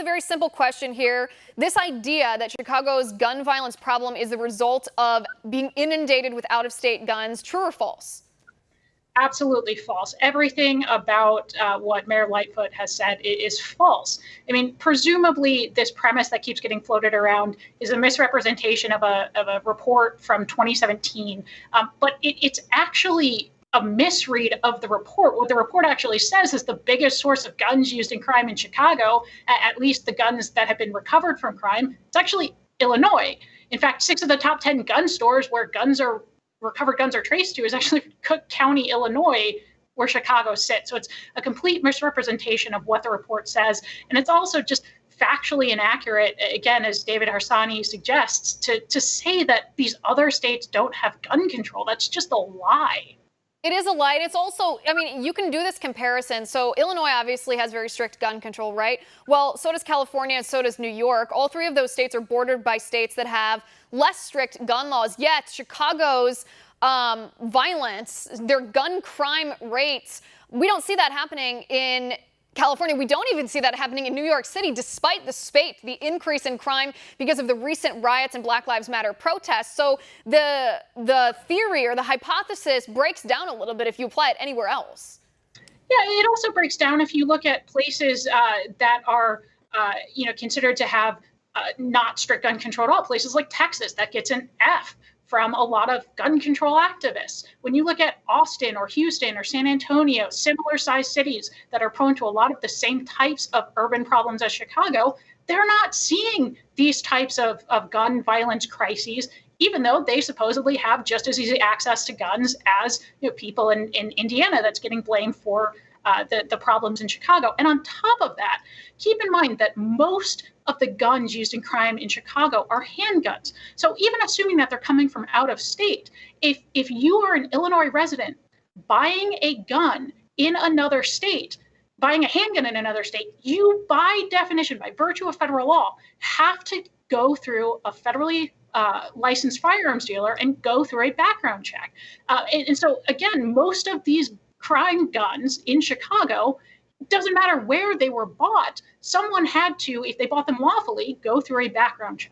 a very simple question here. This idea that Chicago's gun violence problem is the result of being inundated with out-of-state guns, true or false? Absolutely false. Everything about what Mayor Lightfoot has said is false. I mean, presumably, this premise that keeps getting floated around is a misrepresentation of a report from 2017, but it's actually a misread of the report. What the report actually says is the biggest source of guns used in crime in Chicago, at least the guns that have been recovered from crime, it's actually Illinois. In fact, 6 of the top 10 gun stores where recovered guns are traced to is actually Cook County, Illinois, where Chicago sits. So it's a complete misrepresentation of what the report says. And it's also just factually inaccurate, again, as David Harsanyi suggests, to say that these other states don't have gun control. That's just a lie. It is a lie. It's also, I mean, you can do this comparison. So Illinois obviously has very strict gun control, right? Well, so does California and so does New York. All 3 of those states are bordered by states that have less strict gun laws. Yet Chicago's violence, their gun crime rates, we don't see that happening in California. We don't even see that happening in New York City, despite the increase in crime because of the recent riots and Black Lives Matter protests. So the theory or the hypothesis breaks down a little bit if you apply it anywhere else. Yeah, it also breaks down if you look at places that are, considered to have not strict gun control at all. Places like Texas, that gets an F from a lot of gun control activists. When you look at Austin or Houston or San Antonio, similar sized cities that are prone to a lot of the same types of urban problems as Chicago, they're not seeing these types of gun violence crises, even though they supposedly have just as easy access to guns as people in Indiana that's getting blamed for the problems in Chicago. And on top of that, keep in mind that most of the guns used in crime in Chicago are handguns. So even assuming that they're coming from out of state, if you are an Illinois resident buying a gun in another state, buying a handgun in another state, you by definition, by virtue of federal law, have to go through a federally licensed firearms dealer and go through a background check. And so again, most of these crime guns in Chicago, doesn't matter where they were bought, someone had to, if they bought them lawfully, go through a background check.